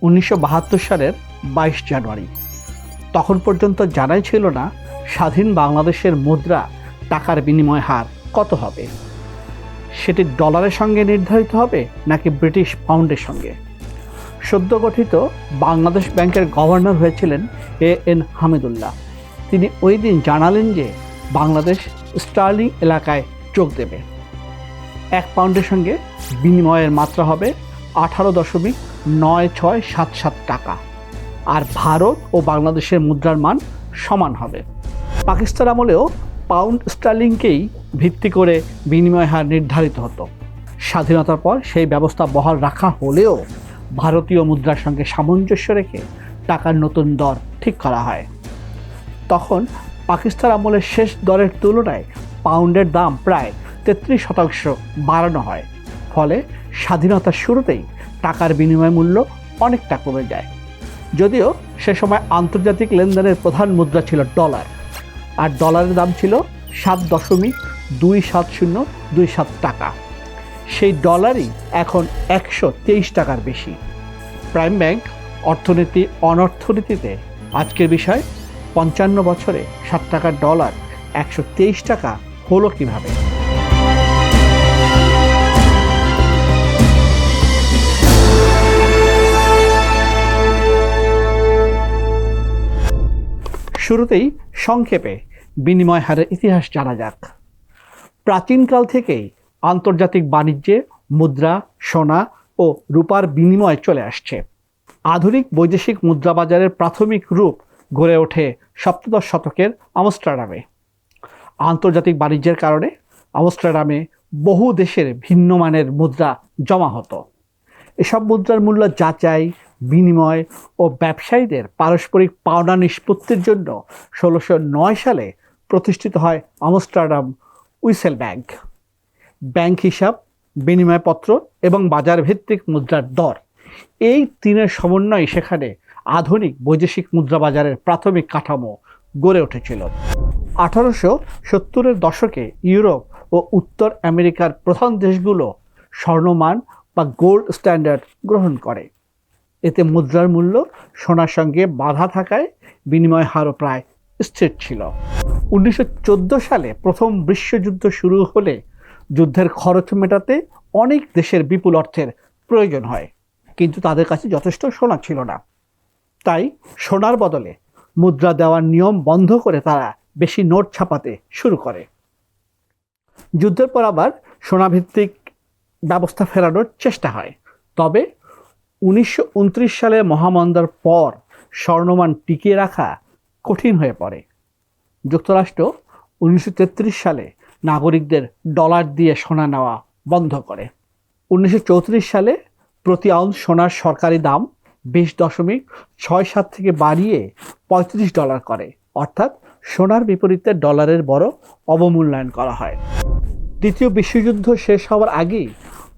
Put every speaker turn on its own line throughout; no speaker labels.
1972 সালের 22 জানুয়ারি। তখন পর্যন্ত জানাই ছিল না স্বাধীন বাংলাদেশের মুদ্রা টাকার বিনিময় হার কত হবে। সেটি ডলারের সঙ্গে নির্ধারিত হবে নাকি ব্রিটিশ পাউন্ডের সঙ্গে। সদ্য গঠিত বাংলাদেশ ব্যাংকের গভর্নর হয়েছিলেন এএন হামিদুল্লাহ। তিনি ওই দিন জানালেন যে বাংলাদেশ স্টার্লিং এলাকায় যোগ দেবে। 1 পাউন্ডের সঙ্গে বিনিময়ের মাত্রা হবে 18.9677 টাকা, আর ভারত ও বাংলাদেশের মুদ্রার মান সমান হবে। পাকিস্তান আমলেও পাউন্ড স্টার্লিংকেই ভিত্তি করে বিনিময় হার নির্ধারিত হতো। স্বাধীনতার পর সেই ব্যবস্থা বহাল রাখা হলেও ভারতীয় মুদ্রার সঙ্গে সামঞ্জস্য রেখে টাকার নতুন দর ঠিক করা হয়। তখন পাকিস্তান আমলের শেষ দরের তুলনায় পাউন্ডের দাম প্রায় 33% বাড়ানো হয়। ফলে স্বাধীনতার শুরুতেই টাকার বিনিময় মূল্য অনেকটা কমে যায়। যদিও সে সময় আন্তর্জাতিক লেনদেনের প্রধান মুদ্রা ছিল ডলার, আর ডলারের দাম ছিল 7.27027 টাকা। সেই ডলারই এখন 123 টাকার বেশি। প্রাইম ব্যাংক অর্থনীতি অনর্থনীতিতে আজকের বিষয় 55 বছরে 7 টাকার ডলার 123 টাকা হলো কিভাবে। শুরুতেই সংক্ষেপে বিনিময় হারের ইতিহাস জানা যাক। প্রাচীনকাল থেকেই আন্তর্জাতিক বাণিজ্যে মুদ্রা, সোনা ও রূপার বিনিময় চলে আসছে। আধুনিক বৈদেশিক মুদ্রা বাজারের প্রাথমিক রূপ গড়ে ওঠে সপ্তদশ শতকের আমস্টারডামে। আন্তর্জাতিক বাণিজ্যের কারণে আমস্টারডামে বহু দেশের ভিন্ন মানের মুদ্রা জমা হতো। এসব মুদ্রার মূল্য যাচাই, বিনিময় ও ব্যবসায়ীদের পারস্পরিক পাওনা নিষ্পত্তির জন্য 1609 সালে প্রতিষ্ঠিত হয় আমস্টারডাম উইসেল ব্যাংক। ব্যাংক হিসাব, বিনিময়পত্র এবং বাজার ভিত্তিক মুদ্রার দর, এই তিনের সমন্বয়ে সেখানে আধুনিক বৈদেশিক মুদ্রা বাজারের প্রাথমিক কাঠামো গড়ে উঠেছিল। 1870-এর দশকে ইউরোপ ও উত্তর আমেরিকার প্রধান দেশগুলো স্বর্ণমান বা গোল্ড স্ট্যান্ডার্ড গ্রহণ করে। এতে মুদ্রার মূল্য সোনার সঙ্গে বাঁধা থাকায় বিনিময় হারও প্রায় স্থির ছিল। 1914 সালে প্রথম বিশ্বযুদ্ধ শুরু হলে যুদ্ধের খরচ মেটাতে অনেক দেশের বিপুল অর্থের প্রয়োজন হয়, কিন্তু তাদের কাছে যথেষ্ট সোনা ছিল না। তাই সোনার বদলে মুদ্রা দেওয়ার নিয়ম বন্ধ করে তারা বেশি নোট ছাপাতে শুরু করে। যুদ্ধের পর আবার সোনাভিত্তিক ব্যবস্থা ফেরানোর চেষ্টা হয়, তবে 1929 সালে মহামন্দার পর স্বর্ণমান টিকিয়ে রাখা কঠিন হয়ে পড়ে। যুক্তরাষ্ট্র 1933 সালে নাগরিকদের ডলার দিয়ে সোনা নেওয়া বন্ধ করে। 1934 সালে প্রতি আউন্স সোনার সরকারি দাম 20.67 থেকে বাড়িয়ে $35 করে, অর্থাৎ সোনার বিপরীতে ডলারের বড় অবমূল্যায়ন করা হয়। দ্বিতীয় বিশ্বযুদ্ধ শেষ হওয়ার আগেই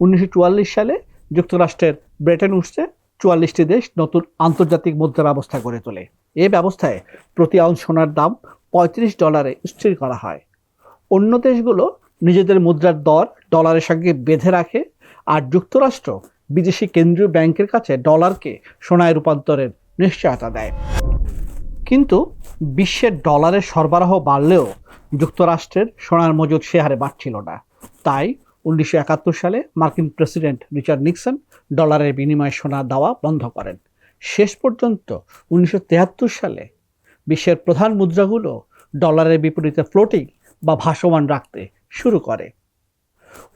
1944 সালে যুক্তরাষ্ট্রের ব্রেটন উডসে 44টি দেশ নতুন আন্তর্জাতিক মুদ্রা ব্যবস্থা গড়ে তোলে। এই ব্যবস্থায় প্রতি আউন্স সোনার দাম $35 স্থির করা হয়। অন্য দেশগুলো নিজেদের মুদ্রার দর ডলারের সঙ্গে বেঁধে রাখে, আর যুক্তরাষ্ট্র বিদেশি কেন্দ্রীয় ব্যাংকের কাছে ডলারকে সোনায় রূপান্তরের নিশ্চয়তা দেয়। কিন্তু বিশ্বের ডলারের সরবরাহ বাড়লেও যুক্তরাষ্ট্রের সোনার মজুদ সে হারে বাড়ছিল না। তাই 1971 সালে মার্কিন প্রেসিডেন্ট রিচার্ড নিক্সন ডলারের বিনিময়ে সোনা দেওয়া বন্ধ করেন। শেষ পর্যন্ত 1973 সালে বিশ্বের প্রধান মুদ্রাগুলো ডলারের বিপরীতে ফ্লোটিং বা ভাসমান রাখতে শুরু করে।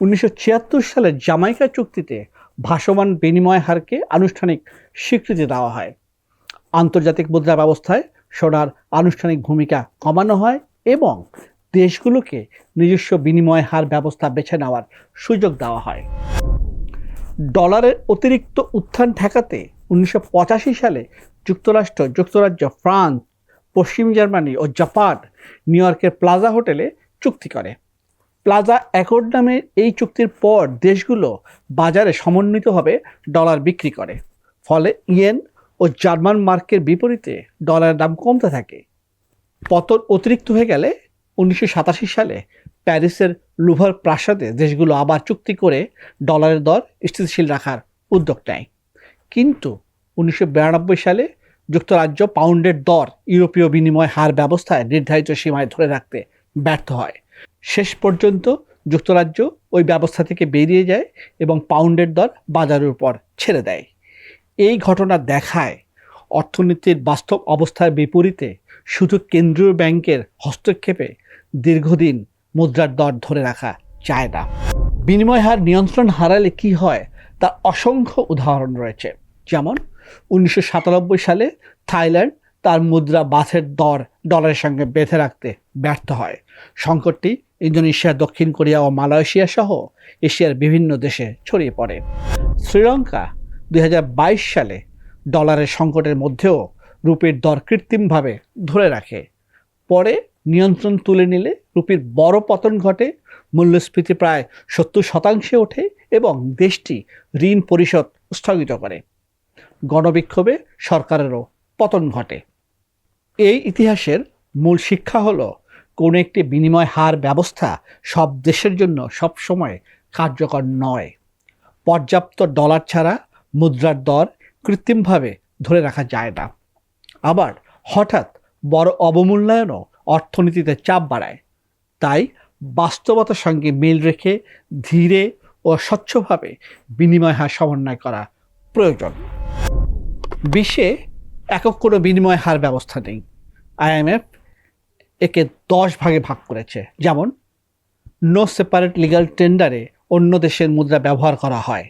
1976 সালের জামাইকা চুক্তিতে ভাসমান বিনিময় হারকে আনুষ্ঠানিক স্বীকৃতি দেওয়া হয়। আন্তর্জাতিক মুদ্রা ব্যবস্থায় সোনার আনুষ্ঠানিক ভূমিকা কমানো হয় এবং দেশগুলোকে নিজস্ব বিনিময় হার ব্যবস্থা বেছে নেওয়ার সুযোগ দেওয়া হয়। ডলারের অতিরিক্ত উত্থান ঠেকাতে 1985 সালে যুক্তরাজ্য, ফ্রান্স, পশ্চিম জার্মানি ও জাপান নিউ ইয়র্কের প্লাজা হোটেলে চুক্তি করে। প্লাজা অ্যাকর্ড নামে এই চুক্তির পর দেশগুলো বাজারে সমন্বিতভাবে ডলার বিক্রি করে। ফলে ইয়েন ও জার্মান মার্কের বিপরীতে ডলারের দাম কমতে থাকে। পতন অতিরিক্ত হয়ে গেলে 1987 সালে প্যারিসের লুভর প্রাসাদে দেশগুলো আবার চুক্তি করে ডলারের দর স্থিতিশীল রাখার উদ্যোগ নেয়। কিন্তু 1992 সালে যুক্তরাজ্য পাউন্ডের দর ইউরোপীয় বিনিময় হার ব্যবস্থায় নির্ধারিত সীমায় ধরে রাখতে ব্যর্থ হয়। শেষ পর্যন্ত যুক্তরাজ্য ওই ব্যবস্থা থেকে বেরিয়ে যায় এবং পাউন্ডের দর বাজারের উপর ছেড়ে দেয়। এই ঘটনা দেখায় অর্থনীতির বাস্তব অবস্থার বিপরীতে শুধু কেন্দ্রীয় ব্যাংকের হস্তক্ষেপে দীর্ঘদিন মুদ্রার দর ধরে রাখা যায় না। বিনিময় হার নিয়ন্ত্রণ হারালে কি হয় তার অসংখ্য উদাহরণ রয়েছে। যেমন 1997 সালে থাইল্যান্ড তার মুদ্রা বাথের দর ডলারের সঙ্গে বেঁধে রাখতে ব্যর্থ হয়। সংকটটি ইন্দোনেশিয়া, দক্ষিণ কোরিয়া ও মালয়েশিয়া সহ এশিয়ার বিভিন্ন দেশে ছড়িয়ে পড়ে। শ্রীলঙ্কা 2022 সালে ডলারের সংকটের মধ্যেও রুপির দর কৃত্রিমভাবে ধরে রাখে। পরে নিয়ন্ত্রণ তুলে নিলে রুপির বড় পতন ঘটে, মূল্যস্ফীতি প্রায় 70% ওঠে এবং দেশটি ঋণ পরিশোধ স্থগিত করে। গণবিক্ষোভে সরকারেরও পতন ঘটে। এই ইতিহাসের মূল শিক্ষা হলো কোনো একটি বিনিময় হার ব্যবস্থা সব দেশের জন্য সবসময় কার্যকর নয়। পর্যাপ্ত ডলার ছাড়া মুদ্রার দর কৃত্রিমভাবে ধরে রাখা যায় না। আবার হঠাৎ বড় অবমূল্যায়নও অর্থনীতিতে চাপ বাড়ায়। তাই বাস্তবতার সঙ্গে মিল রেখে ধীরে ও স্বচ্ছভাবে বিনিময় হার সমন্বয় করা প্রয়োজন। বিশ্বে একক কোনো বিনিময় হার ব্যবস্থা নেই। IMF একে 10 ভাগে ভাগ করেছে। যেমন নো সেপারেট লিগ্যাল টেন্ডারে অন্য দেশের মুদ্রা ব্যবহার করা হয়।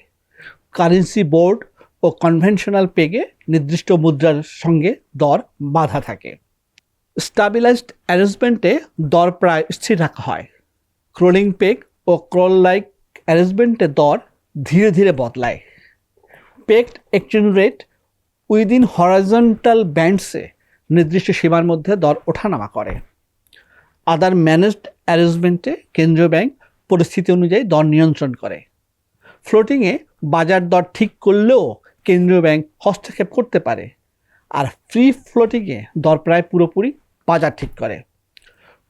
কারেন্সি বোর্ড ও কনভেনশনাল পেগে নির্দিষ্ট মুদ্রার সঙ্গে দর বাঁধা থাকে। স্টাবিলাইজড অ্যারেঞ্জমেন্টে দর প্রায় স্থির রাখা হয়। ক্রোলিং পেগ ও ক্রল লাইক অ্যারেঞ্জমেন্টে দর ধীরে ধীরে বদলায়। পেগড এক্সচেঞ্জ রেট উইদিন হরাইজন্টাল ব্যান্ডসে নির্দিষ্ট সীমার মধ্যে দর ওঠানামা করে। আদার ম্যানেজড অ্যারেঞ্জমেন্টে কেন্দ্রীয় ব্যাংক পরিস্থিতি অনুযায়ী দর নিয়ন্ত্রণ করে। ফ্লোটিংয়ে বাজার দর ঠিক করলেও কেন্দ্রীয় ব্যাংক হস্তক্ষেপ করতে পারে। আর ফ্রি ফ্লোটিংয়ে দর প্রায় পুরোপুরি বাজার ঠিক করে।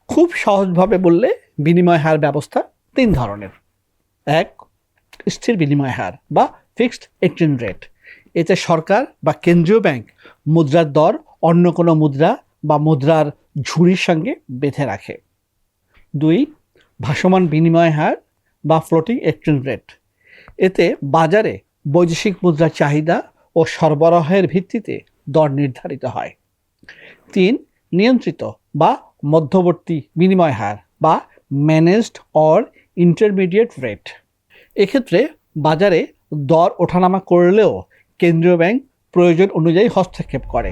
খুব সহজভাবে বললে বিনিময় হার ব্যবস্থা 3 ধরনের। 1. স্থির বিনিময় হার বা ফিক্সড এক্সচেঞ্জ রেট। এতে সরকার বা কেন্দ্রীয় ব্যাংক মুদ্রার দর অন্য কোনো মুদ্রা বা মুদ্রার ঝুড়ির সঙ্গে বেঁধে রাখে। 2. ভাসমান বিনিময় হার বা ফ্লোটিং এক্সচেঞ্জ রেট। এতে বাজারে বৈদেশিক মুদ্রার চাহিদা ও সরবরাহের ভিত্তিতে দর নির্ধারিত হয়। 3. নিয়ন্ত্রিত বা মধ্যবর্তী বিনিময় হার বা ম্যানেজড অর ইন্টারমিডিয়েট রেট। এক্ষেত্রে বাজারে দর ওঠানামা করলেও কেন্দ্রীয় ব্যাংক প্রয়োজন অনুযায়ী হস্তক্ষেপ করে।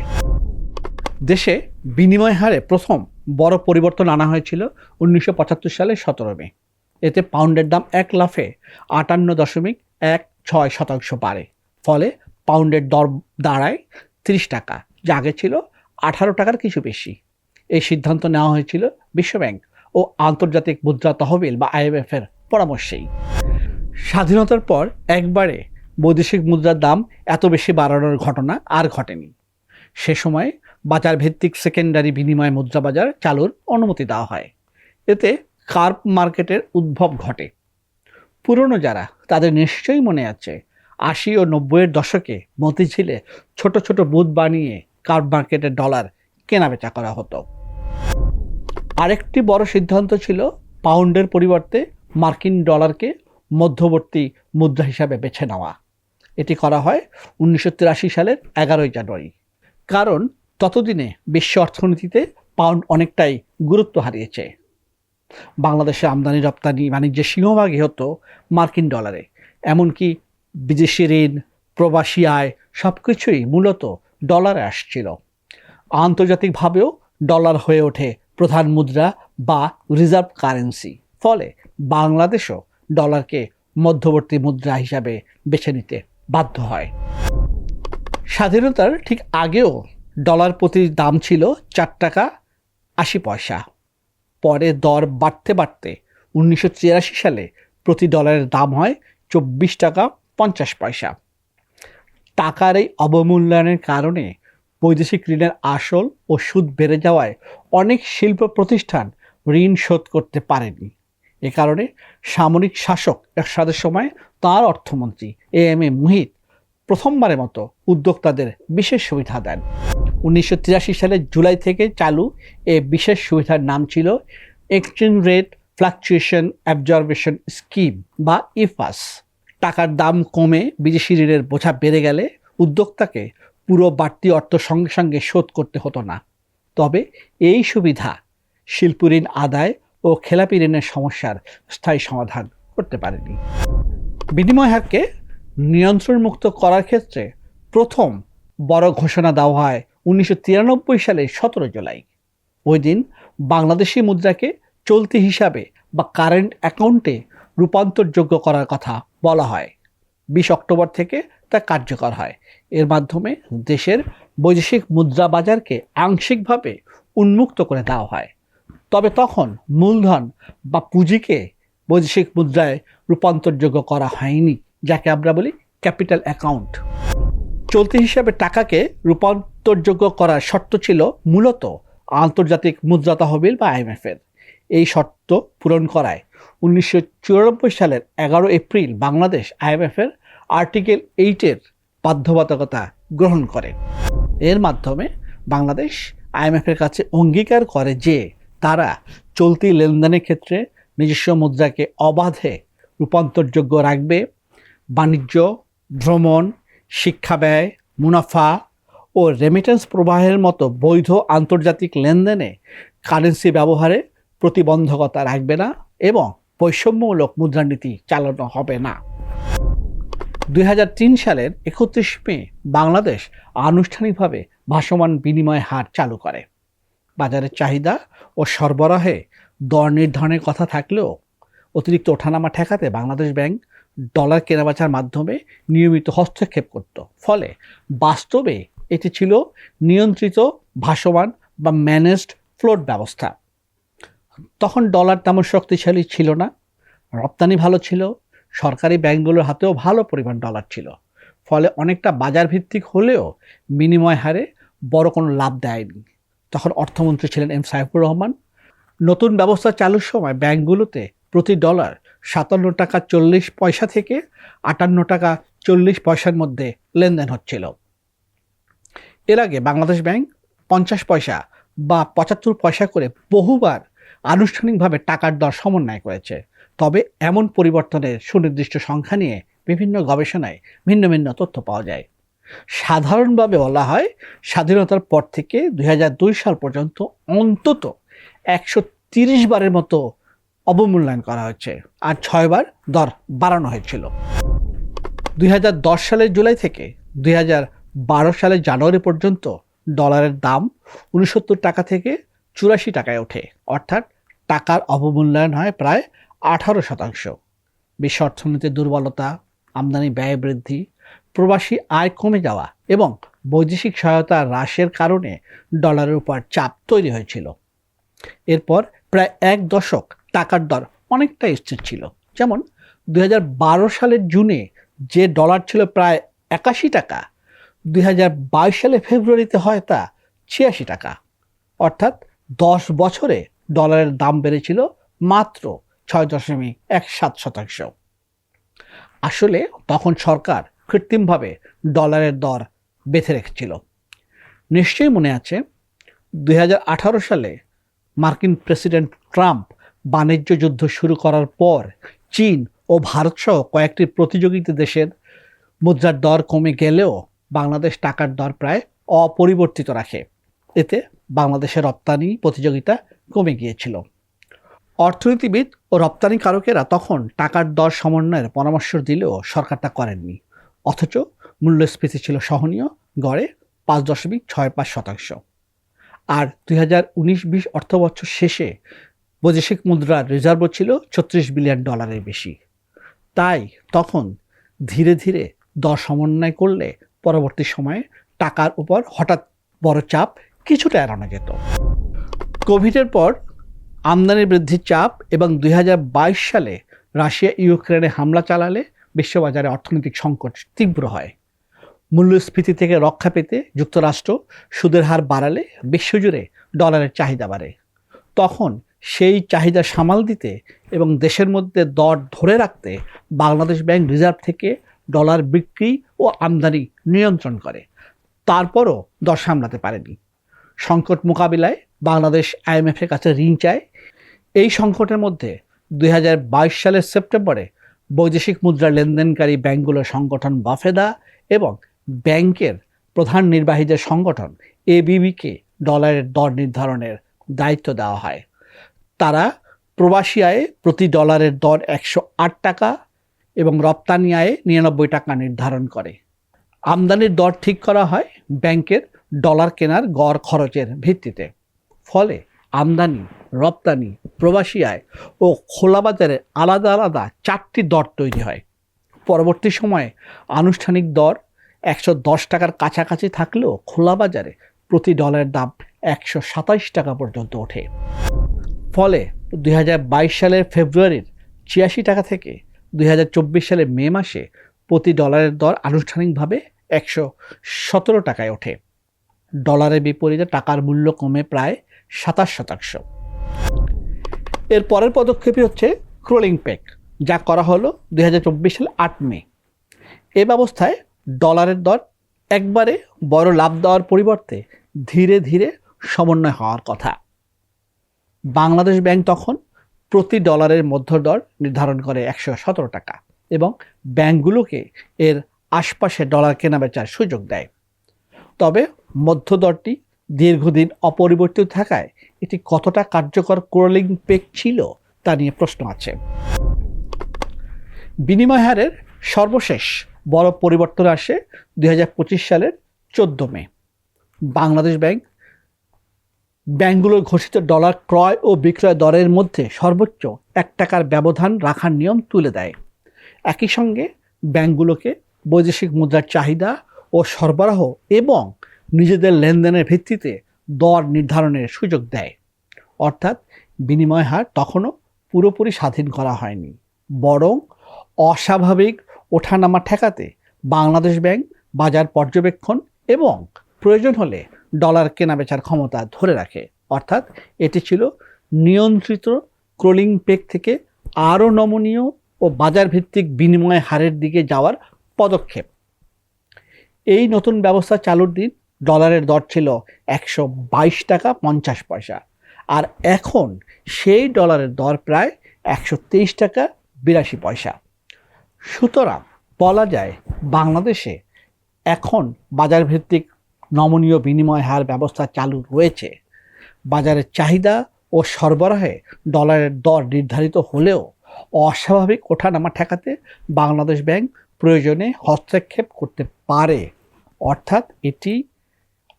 দেশে বিনিময় হারে প্রথম বড় পরিবর্তন আনা হয়েছিল 1975 সালের 17 মে। এতে পাউন্ডের দাম 1 লাফে 58.16% বাড়ে। ফলে পাউন্ডের দর দাঁড়ায় 30 টাকা, যা আগে ছিল 18 টাকার কিছু বেশি। এই সিদ্ধান্ত নেওয়া হয়েছিল বিশ্বব্যাংক ও আন্তর্জাতিক মুদ্রা তহবিল বা IMF এর পরামর্শেই। স্বাধীনতার পর একবারে বৈদেশিক মুদ্রার দাম এত বেশি বাড়ানোর ঘটনা আর ঘটেনি। সে সময় বাজার ভিত্তিক সেকেন্ডারি বিনিময় মুদ্রা বাজার চালুর অনুমতি দেওয়া হয়। এতে কার্প মার্কেটের উদ্ভব ঘটে। পুরনো যারা তাদের নিশ্চয়ই মনে আছে 80 ও 90-এর দশকে মতিঝিলে ছোট ছোট বুথ বানিয়ে কার্প মার্কেটে ডলার কেনাবেচা করা হতো। আরেকটি বড় সিদ্ধান্ত ছিল পাউন্ডের পরিবর্তে মার্কিন ডলারকে মধ্যবর্তী মুদ্রা হিসাবে বেছে নেওয়া। এটি করা হয় 1983 সালের 11 জানুয়ারি। কারণ ততদিনে বিশ্ব অর্থনীতিতে পাউন্ড অনেকটাই গুরুত্ব হারিয়েছে। বাংলাদেশের আমদানি রপ্তানি বাণিজ্যের সিংহভাগই হতো মার্কিন ডলারে। এমনকি বিদেশি ঋণ, প্রবাসী আয় সব কিছুই মূলত ডলারে আসছিল। আন্তর্জাতিকভাবেও ডলার হয়ে ওঠে প্রধান মুদ্রা বা রিজার্ভ কারেন্সি। ফলে বাংলাদেশও ডলারকে মধ্যবর্তী মুদ্রা হিসাবে বেছে নিতে বাধ্য হয়। স্বাধীনতার ঠিক আগেও ডলার প্রতি দাম ছিল 4 টাকা 80 পয়সা। পরে দর বাড়তে বাড়তে 1983 সালে প্রতি ডলারের দাম হয় 24 টাকা 50 পয়সা। টাকার এই অবমূল্যায়নের কারণে বৈদেশিক ঋণের আসল ও সুদ বেড়ে যাওয়ায় অনেক শিল্প প্রতিষ্ঠান ঋণ শোধ করতে পারেনি। এ কারণে সামরিক শাসক এরশাদের সময় তাঁর অর্থমন্ত্রী AM মুহিত প্রথমবারের মতো উদ্যোক্তাদের বিশেষ সুবিধা দেন। 1983 সালের জুলাই থেকে চালু এ বিশেষ সুবিধার নাম ছিল exchange rate fluctuation absorption scheme বা ইফাস। টাকার দাম কমে বিদেশি ঋণের বোঝা বেড়ে গেলে উদ্যোক্তাকে পুরো বাড়তি অর্থ সঙ্গে সঙ্গে শোধ করতে হতো না। তবে এই সুবিধা শিল্প ঋণ আদায় ও খেলাপি ঋণের সমস্যার স্থায়ী সমাধান করতে পারেনি। বিনিময় হারকে নিয়ন্ত্রণমুক্ত করার ক্ষেত্রে প্রথম বড় ঘোষণা দেওয়া হয় 1993 সালের 17 জুলাই। ওই দিন বাংলাদেশি মুদ্রাকে চলতি হিসাবে বা কারেন্ট অ্যাকাউন্টে রূপান্তরযোগ্য করার কথা বলা হয়। 20 অক্টোবর থেকে তা কার্যকর হয়। এর মাধ্যমে দেশের বৈদেশিক মুদ্রা বাজারকে আংশিকভাবে উন্মুক্ত করে দেওয়া হয়। তবে তখন মূলধন বা পুঁজিকে বৈদেশিক মুদ্রায় রূপান্তরযোগ্য করা হয়নি, যাকে আমরা বলি ক্যাপিটাল অ্যাকাউন্ট। চলতি হিসাবে টাকাকে রূপান্তরযোগ্য করার শর্ত ছিল মূলত আন্তর্জাতিক মুদ্রা তহবিল বা IMF-এর। এই শর্ত পূরণ করায় 1994 সালের 11 এপ্রিল বাংলাদেশ IMF-এর আর্টিকেল 8-এর বাধ্যবাধকতা গ্রহণ করে। এর মাধ্যমে বাংলাদেশ IMF-এর কাছে অঙ্গীকার করে যে তারা চলতি লেনদেনের ক্ষেত্রে নিজস্ব মুদ্রাকে অবাধে রূপান্তরযোগ্য রাখবে। বাণিজ্য, ভ্রমণ, শিক্ষা ব্যয়, মুনাফা ও রেমিটেন্স প্রবাহের মতো বৈধ আন্তর্জাতিক লেনদেনে কারেন্সি ব্যবহারে প্রতিবন্ধকতা রাখবে না এবং বৈষম্যমূলক মুদ্রানীতি চালানো হবে না। 2003 সালের 31 মে বাংলাদেশ আনুষ্ঠানিকভাবে ভাসমান বিনিময় হার চালু করে। বাজারের চাহিদা ও সরবরাহে দর নির্ধারণের কথা থাকলেও অতিরিক্ত ওঠানামা ঠেকাতে বাংলাদেশ ব্যাংক ডলার কেনাবেচার মাধ্যমে নিয়মিত হস্তক্ষেপ করত। ফলে বাস্তবে এটি ছিল নিয়ন্ত্রিত ভাসমান বা ম্যানেজড ফ্লোট ব্যবস্থা। তখন ডলার তেমন শক্তিশালী ছিল না, রপ্তানি ভালো ছিল, সরকারি ব্যাংকগুলোর হাতেও ভালো পরিমাণ ডলার ছিল। ফলে অনেকটা বাজার ভিত্তিক হলেও বিনিময় হারে বড় কোনো লাভ দেয়নি। তখন অর্থমন্ত্রী ছিলেন M সাইফুর রহমান। নতুন ব্যবস্থা চালুর সময় ব্যাংকগুলোতে প্রতি ডলার 57 টাকা 40 পয়সা থেকে 58 টাকা 40 পয়সার মধ্যে লেনদেন হচ্ছিল। এর আগে বাংলাদেশ ব্যাংক 50 পয়সা বা 75 পয়সা করে বহুবার আনুষ্ঠানিকভাবে টাকার দর সমন্বয় করেছে। তবে এমন পরিবর্তনের সুনির্দিষ্ট সংখ্যা নিয়ে বিভিন্ন গবেষণায় ভিন্ন ভিন্ন তথ্য পাওয়া যায়। সাধারণভাবে বলা হয় স্বাধীনতার পর থেকে 2002 সাল পর্যন্ত অন্তত 130 বারের মতো অবমূল্যায়ন করা হয়েছে আর 6 বার দর বাড়ানো হয়েছিল। 2010 সালের জুলাই থেকে 2012 সালের জানুয়ারি পর্যন্ত ডলারের দাম 69 টাকা থেকে 84 টাকায় ওঠে, অর্থাৎ টাকার অবমূল্যায়ন হয় প্রায় 18%। বিশ্ব অর্থনীতির দুর্বলতা, আমদানি ব্যয় বৃদ্ধি, প্রবাসী আয় কমে যাওয়া এবং বৈদেশিক সহায়তা হ্রাসের কারণে ডলারের উপর চাপ তৈরি হয়েছিল। এরপর প্রায় 1 দশক টাকার দর অনেকটাই স্থির ছিল। যেমন 2012 সালের জুনে যে ডলার ছিল প্রায় 81 টাকা, 2022 সালে ফেব্রুয়ারিতে হয় তা 86 টাকা। অর্থাৎ 10 বছরে ডলারের দাম বেড়েছিল মাত্র 6.17%। আসলে তখন সরকার কৃত্রিমভাবে ডলারের দর বেঁধে রেখেছিল। নিশ্চয়ই মনে আছে 2018 সালে মার্কিন প্রেসিডেন্ট ট্রাম্প বাণিজ্য যুদ্ধ শুরু করার পর চীন ও ভারত সহ কয়েকটি প্রতিযোগিতা দেশের মুদ্রার দর কমে গেলেও বাংলাদেশ টাকার দর প্রায় অপরিবর্তিত রাখে। এতে বাংলাদেশের রপ্তানি প্রতিযোগিতা কমে গিয়েছিল। অর্থনীতিবিদ ও রপ্তানিকারকেরা তখন টাকার দর সমন্বয়ের পরামর্শ দিলেও সরকার তা করেননি। অথচ মূল্যস্ফীতি ছিল সহনীয়, গড়ে 5.65%। আর 2019-20 অর্থবছর শেষে বৈদেশিক মুদ্রার রিজার্ভ ছিল $36 বিলিয়ন বেশি। তাই তখন ধীরে ধীরে দর সমন্বয় করলে পরবর্তী সময়ে টাকার উপর হঠাৎ বড় চাপ কিছুটা এড়ানো যেত। কোভিডের পর আমদানি বৃদ্ধির চাপ এবং 2022 সালে রাশিয়া ইউক্রেনে হামলা চালালে বিশ্ববাজারে অর্থনৈতিক সংকট তীব্র হয়। মূল্যস্ফীতি থেকে রক্ষা পেতে যুক্তরাষ্ট্র সুদের হার বাড়ালে বিশ্বজুড়ে ডলারের চাহিদা বাড়ে। তখন সেই চাহিদা সামাল দিতে এবং দেশের মধ্যে দর ধরে রাখতে বাংলাদেশ ব্যাংক রিজার্ভ থেকে ডলার বিক্রি ও আমদানি নিয়ন্ত্রণ করে। তারপরও দর সামলাতে পারেনি। সংকট মোকাবিলায় বাংলাদেশ আইএমএফের কাছে ঋণ চায়। এই সংকটের মধ্যে 2022 সালের সেপ্টেম্বরে বৈদেশিক মুদ্রা লেনদেনকারী ব্যাংকগুলোর সংগঠন বাফেদা এবং ব্যাংকের প্রধান নির্বাহীদের সংগঠন এবিবিকে ডলারের দর নির্ধারণের দায়িত্ব দেওয়া হয়। তারা প্রবাসী আয়ে প্রতি ডলারের দর 108 টাকা এবং রপ্তানি আয়ে 99 টাকা নির্ধারণ করে। আমদানির দর ঠিক করা হয় ব্যাংকের ডলার কেনার গড় খরচের ভিত্তিতে। ফলে আমদানি, রপ্তানি, প্রবাসী আয় ও খোলা বাজারে আলাদা আলাদা 4টি দর তৈরি হয়। পরবর্তী সময়ে আনুষ্ঠানিক দর 110 টাকার কাছাকাছি থাকলেও খোলা বাজারে প্রতি ডলারের দাম 127 টাকা পর্যন্ত ওঠে। ফলে 2022 সালের ফেব্রুয়ারির 86 টাকা থেকে 2024 সালের মে মাসে প্রতি ডলারের দর আনুষ্ঠানিকভাবে 117 টাকায় ওঠে। ডলারের বিপরীতে টাকার মূল্য কমে প্রায় 27%। এর পরের পদক্ষেপই হচ্ছে ক্রোলিং পেগ, যা করা হলো 2024 সালের 8 মে। এ ব্যবস্থায় ডলারের দর একবারে বড় লাভ দেওয়ার পরিবর্তে ধীরে ধীরে সমন্বয় হওয়ার কথা। বাংলাদেশ ব্যাংক তখন প্রতি ডলারের মধ্য দর নির্ধারণ করে 117 টাকা এবং ব্যাংকগুলোকে এর আশপাশে ডলার কেনাবেচার সুযোগ দেয়। তবে মধ্য দরটি দীর্ঘদিন অপরিবর্তিত থাকায় এটি কতটা কার্যকর ক্রোলিং পেগ ছিল তা নিয়ে প্রশ্ন আছে। বিনিময় হারের সর্বশেষ বড় পরিবর্তন আসে 2025 সালের 14 মে। বাংলাদেশ ব্যাংকগুলোর ঘোষিত ডলার ক্রয় ও বিক্রয় দরের মধ্যে সর্বোচ্চ 1 টাকার ব্যবধান রাখার নিয়ম তুলে দেয়। একই সঙ্গে ব্যাংকগুলোকে বৈদেশিক মুদ্রার চাহিদা ও সরবরাহ এবং নিজেদের লেনদেনের ভিত্তিতে দর নির্ধারণের সুযোগ দেয়। অর্থাৎ বিনিময় হার তখনও পুরোপুরি স্বাধীন করা হয়নি, বরং অস্বাভাবিক ওঠানামা ঠেকাতে বাংলাদেশ ব্যাংক বাজার পর্যবেক্ষণ এবং প্রয়োজন হলে ডলার কেনাবেচার ক্ষমতা ধরে রাখে। অর্থাৎ এটি ছিল নিয়ন্ত্রিত ক্রোলিং পেগ থেকে আরও নমনীয় ও বাজার ভিত্তিক বিনিময় হারের দিকে যাওয়ার পদক্ষেপ। এই নতুন ব্যবস্থা চালুর দিন ডলারের দর ছিল 122 টাকা 50 পয়সা, আর এখন সেই ডলারের দর প্রায় 123 টাকা 82 পয়সা। সুতরাং বলা যায় বাংলাদেশে এখন বাজার ভিত্তিক নমনীয় বিনিময় হার ব্যবস্থা চালু রয়েছে। বাজারের চাহিদা ও সরবরাহে ডলারের দর নির্ধারিত হলেও অস্বাভাবিক ওঠানামা ঠেকাতে বাংলাদেশ ব্যাংক প্রয়োজনে হস্তক্ষেপ করতে পারে। অর্থাৎ এটি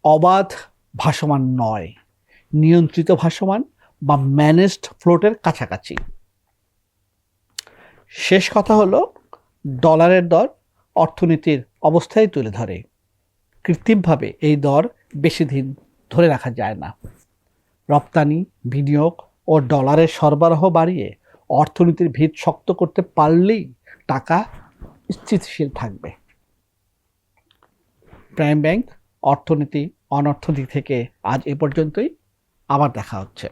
অবাধ ভাসমান নয়, নিয়ন্ত্রিত ভাসমান বা ম্যানেজড ফ্লোটের কাছাকাছি। শেষ কথা হলো, ডলারের দর অর্থনীতির অবস্থায় তুলে ধরে। কৃত্রিমভাবে এই দর বেশি দিন ধরে রাখা যায় না। রপ্তানি, বিনিয়োগ ও ডলারের সরবরাহ বাড়িয়ে অর্থনীতির ভিত শক্ত করতে পারলেই টাকা স্থিতিশীল থাকবে। প্রাইম ব্যাংক অর্থনীতি অনর্থনীতি থেকে আজ এ পর্যন্তই। আবার দেখা হচ্ছে।